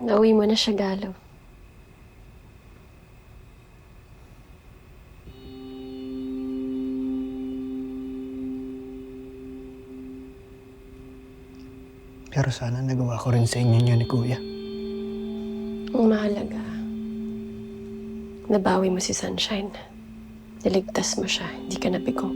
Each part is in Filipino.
Nauwi mo na siya, Galo. Pero sana nagawa ko rin sa inyo yun ni Kuya. Ang mahalaga, nabawi mo si Sunshine. Niligtas mo siya, hindi ka nabigo.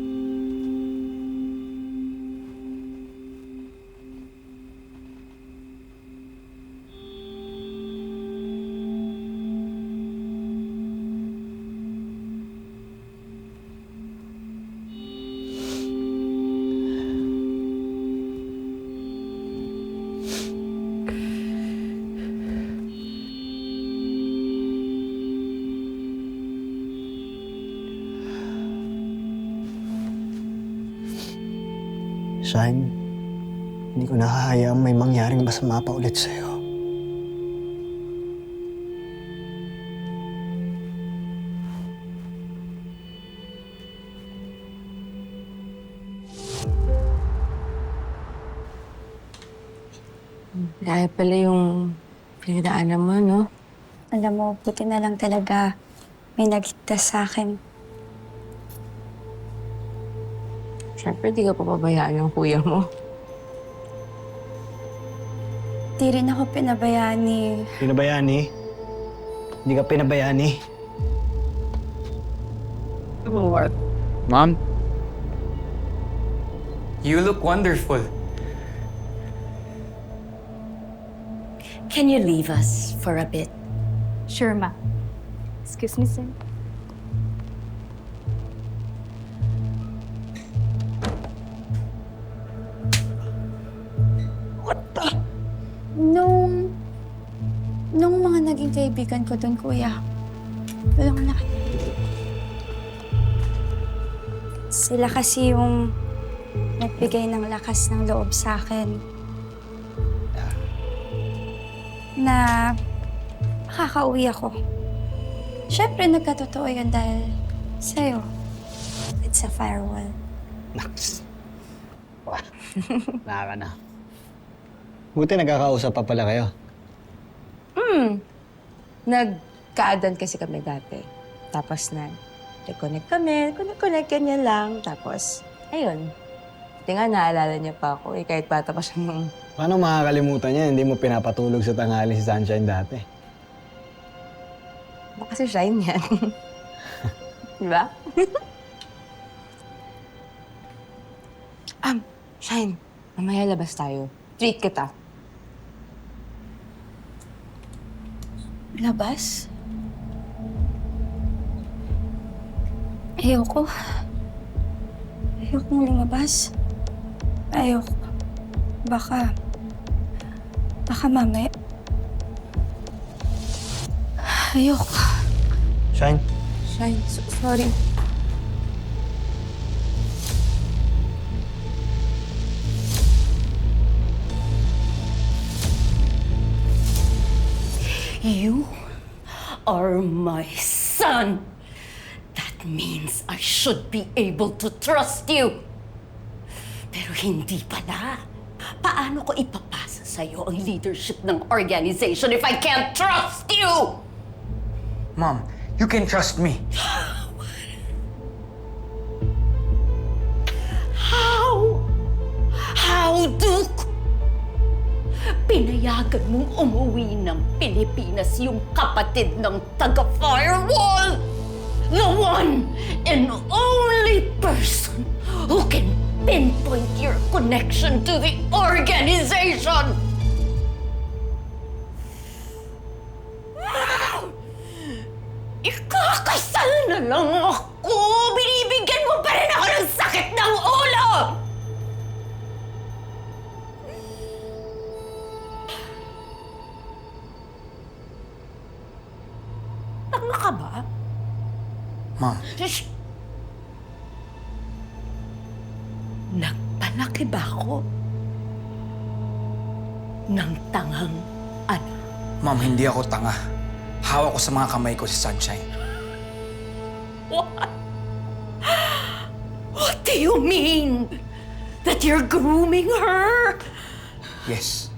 Shine, hindi ko nahahayaang may mangyaring masama pa ulit sa'yo. Dahil pala yung pinagdaanan mo, no? Alam mo, buti na lang talaga may nagligtas sa akin. Siyempre, di ka papabayaan yung kuya mo. Di rin ako pinabayaan ni... Pinabayaan eh. Hindi ka pinabayaan eh. What? Mom? You look wonderful. Can you leave us for a bit? Sure, ma. Excuse me, sir. Nung mga naging kaibigan ko doon, kuya, walang laki. Sila kasi yung nagbigay ng lakas ng loob sa akin na makakauwi ako. Siyempre, nagkatotoo yun dahil sa'yo. It's a firewall. Naks. Wah, naka na. Buti nagkakausap pa pala kayo. Nagkaadan kasi kami dati. Tapos reconnect kami, connect ganyan lang. Tapos, ayun. Hindi nga naalala niya pa ako eh, kahit bata pa siya nung... Paano makakalimutan niya? Hindi mo pinapatulog sa tanghali si Sunshine dati. Baka si Shine yan. Di ba? Shine, mamaya labas tayo. Treat kita. Labas? Ayoko. Ayokong lumabas. Ayoko. Baka mamaya. Ayoko. Shine? Shine, sorry. You are my son. That means I should be able to trust you. Pero hindi pala. Paano ko ipapasa sa'yo ang leadership ng organization if I can't trust you? Mom, you can trust me. How, Duke? Pinayagan mong umuwi ng Pilipinas yung kapatid ng taga-firewall! The one and only person who can pinpoint your connection to the organization! Ikakasal na lang ako! Binibigyan mo pa rin ako ng sakit ng ulo! Tanga ka ba? Mom, Shh! Nagpalaki ba ako ng tangang anak? Mom, hindi ako tanga. Hawak ko sa mga kamay ko si Sunshine. What? What do you mean? That you're grooming her? Yes.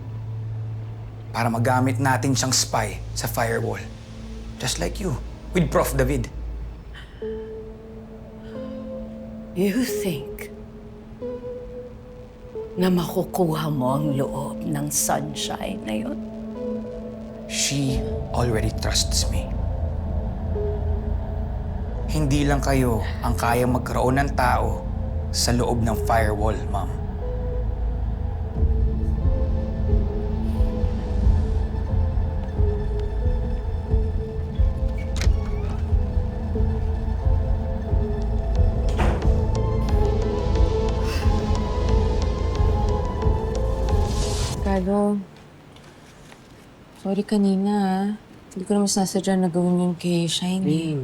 para magamit natin siyang spy sa firewall. Just like you, with Prof. David. You think na makukuha mo ang loob ng sunshine na yun? She already trusts me. Hindi lang kayo ang kayang magkaroon ng tao sa loob ng firewall, ma'am. Carlo, sorry kanina ha. Hindi ko naman sinasadya na gawin yun kay Shine eh.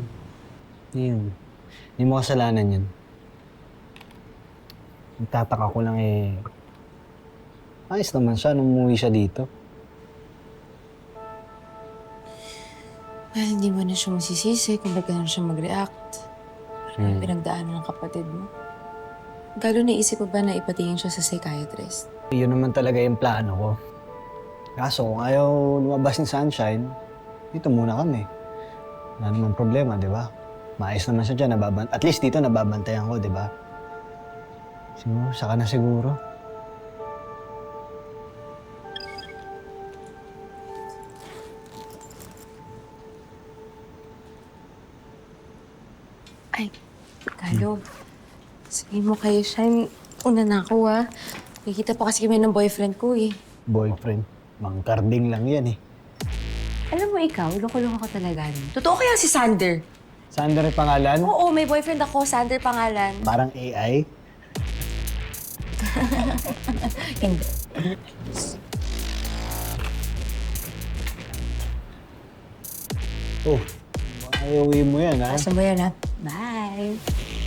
Yun. Hindi mo kasalanan yun. Nagtataka ko lang eh. Ayos naman siya nung umuwi siya dito. Well, hindi mo na siya masisisi kung ba't ganun siya mag-react. Parang pinagdaanan ng kapatid mo. Galo naisip mo ba na ipatingin siya sa psychiatrist? Yun naman talaga yung plano ko. Kaso kung ayaw lumabas ni Sunshine, dito muna kami. Wala namang problema, di ba? Maayos naman siya dyan, at least dito nababantayan ko, di ba? Siguro, saka na siguro. Ay, Galo. Sabihin mo kay Shine, una na ako ha. Nakikita pa kasi kami ng boyfriend ko eh. Boyfriend, mangkarding lang yan eh. Alam mo ikaw, loko-loko ka talaga. Totoo kaya si Sander? Sander yung pangalan? Oo, may boyfriend ako. Sander pangalan. Parang AI? Hindi. Oh, ayuwi mo yan ha? Asa mo yan ha? Bye.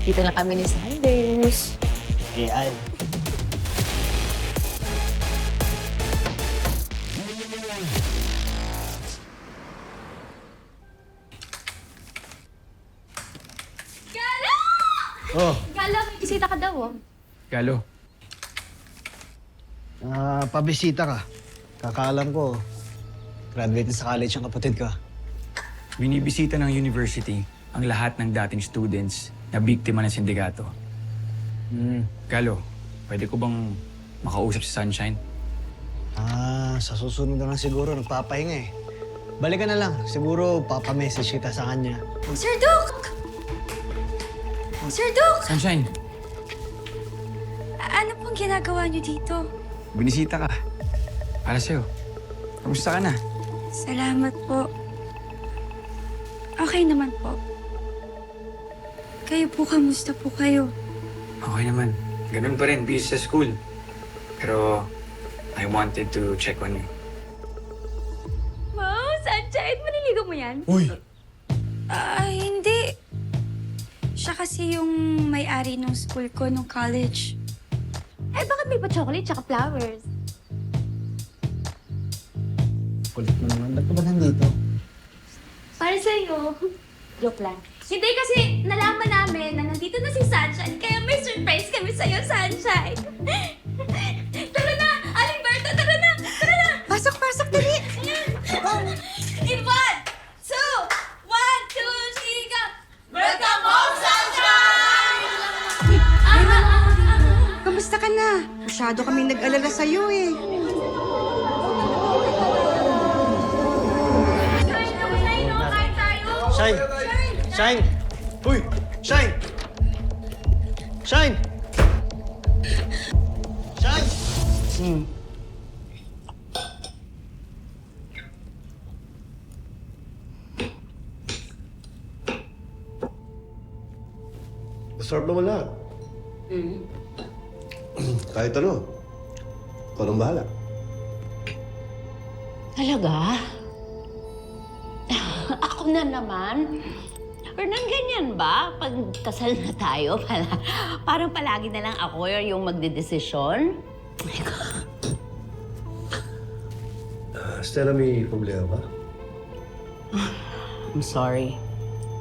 Dito na kami ni Sanders. AI. Oh, Gala, may bisita ka daw, oh. Galo, pabisita ka. Kakaalam ko, graduate na sa college ang kapatid ka. binibisita ng university ang lahat ng dating students na biktima ng sindikato. Galo, pwede ko bang makausap si Sunshine? Sa susunod na lang siguro, nagpapahinga eh. Balikan na lang. Siguro, papamessage kita sa kanya. Sir Duke! Sir Duke! Sunshine, Ano pong ginagawa niyo dito? binisita ka. Para sa'yo. Kamusta ka na? Salamat po. Okay naman po. Kayo po, kamusta po kayo? Okay naman. Ganun pa rin, busy sa school. Pero I wanted to check on you. Wow, Sunshine! Maniligo mo yan? Uy! Hindi. Siya kasi yung may-ari ng school ko nung college. Eh, bakit may pa-chocolate tsaka flowers? Kulit mo naman. Ba't ka ba nandito? Para sa'yo. Joke lang. Hindi kasi nalaman namin na nandito na si Sunshine, kaya may surprise kami sa'yo, Sunshine. Tara na! Aling Berta, tara na! Tara na! Pasok, dali! In 1, 2, 1, 2, 3, go! Welcome home, Sunshine! Kamusta ka na? Masyado kaming nag-alala sa'yo eh. Kain tayo! Shine! Shine! Uy! Shine! Shine! Shine! Masarap naman lahat. Kahit ano. Ikaw nang bahala. Talaga? Ako na naman? Or nang ganyan ba? Pag kasal na tayo, parang palagi na lang ako yung magdedesisyon? Stella, may problema ba? I'm sorry.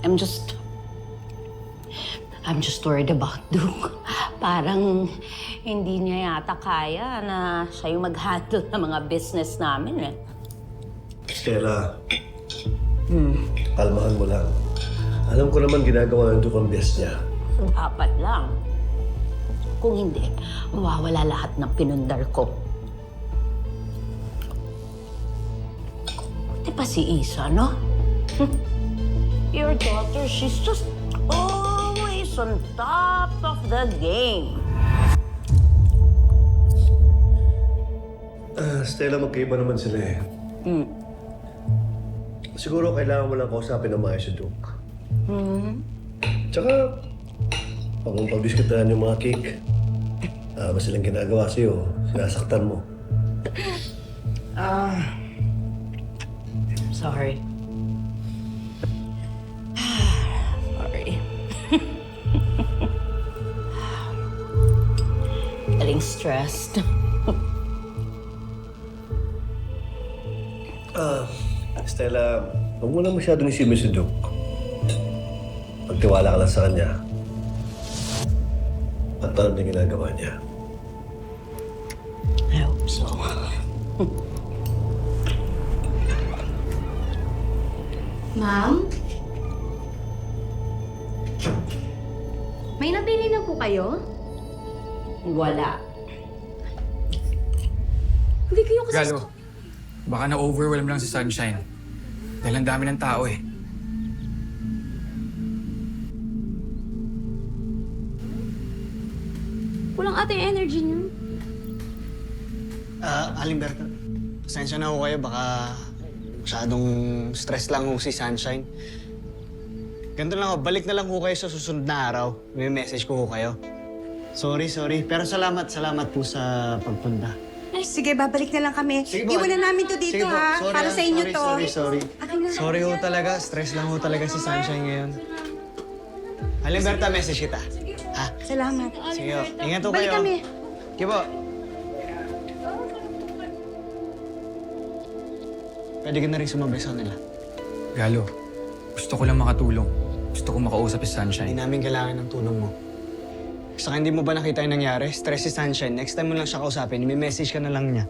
I'm just worried about Duke. Parang hindi niya yata kaya na siya yung mag-handle ng mga business namin eh. Stella, kalmahan mo lang. Alam ko naman ginagawa ng Duke ang best niya. Dapat lang. Kung hindi, mawawala lahat ng pinundar ko. Buti pa si Isa, no? Your daughter, she's just always on top of the game. Stella, magkaiba naman sila eh. Siguro kailangan mo lang kausapin ng maayos si Duke. Tsaka, pag mong pagdiskutahan yung mga cake, ba silang ginagawa sa'yo, sinasaktan mo. Sorry. Sorry. Getting stressed. Stella, huwag mo lang masyadong isipin si Duke. Pagtiwala ka lang sa kanya. At alam niya ginagawa niya. I hope so. Ma'am? May nabili na po kayo? Wala. Hindi kayo kasi... Galo, baka na-overwhelm lang si Sunshine. Dahil ang dami ng tao eh. Kulang ata yung energy niyo. Aling Berta, pasensya na ho kayo. Baka masyadong stress lang ho si Sunshine. Ganito lang ho, balik na lang ho kayo sa susunod na araw. May message ko ho kayo. Sorry. Pero salamat po sa pagpunta. Sige, babalik na lang kami. Sige po. Iwanan namin to dito, Sige po. ha? Sorry, Para sa inyo to. Sorry. Sorry ho talaga. Stress lang ho talaga si Sunshine ngayon. Aling Berta, message kita. Ha? Salamat. Sige ho. Ingat ho Balik kayo. kami. Sige po. Pwede ka na rin sumabay sa nila. Galo, gusto ko lang makatulong. Gusto ko makausap si Sunshine. Hindi namin kailangan ng tulong mo. Saka hindi mo ba nakita yung nangyari? Stress si Sunshine. Next time mo lang siya kausapin, may message ka na lang niya.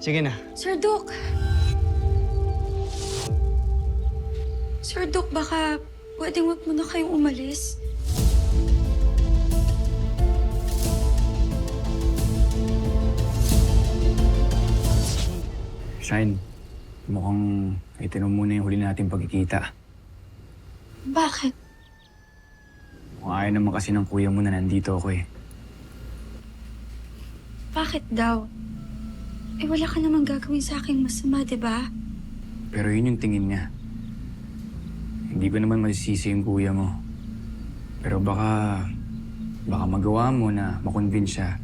Sige na. Sir Duke. Sir Duke, baka pwedeng wag mo na kayong umalis. Shine, mukhang ito na muna yung huli nating pagkikita. Bakit? Kung ayaw naman kasi ng kuya mo na nandito ako eh. Bakit daw? Eh wala ka namang gagawin sa akin masama, di ba? Pero yun yung tingin niya. Hindi ko naman masisisi yung kuya mo. Pero baka magawa mo na makonvince siya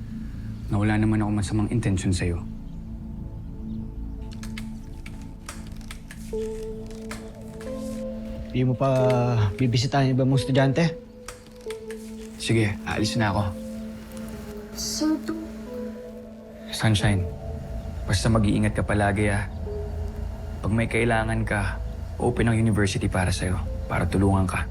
na wala naman ako masamang intensyon sa'yo. Hindi mo pa bibisitahin yung iba mong estudyante? Sige, aalis na ako. Sir Duke. Sunshine, basta mag-iingat ka palagi ah. Pag may kailangan ka, open ang university para sa'yo, para tulungan ka.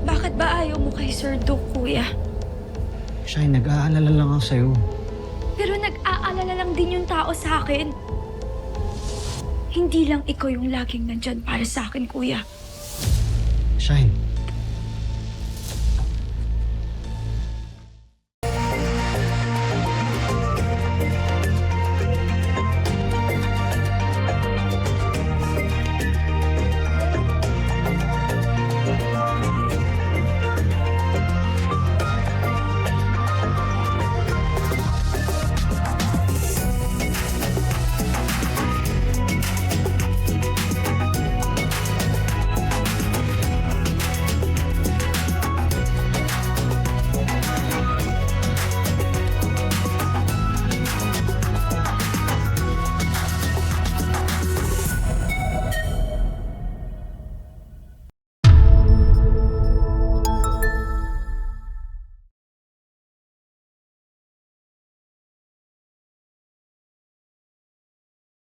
Bakit ba ayaw mo kay Sir Duke, kuya? Shine, nag-aalala lang ako sa'yo. Pero nag-aalala lang din yung tao sa akin. Hindi lang ikaw yung laging nandyan para sa akin, kuya. Shine,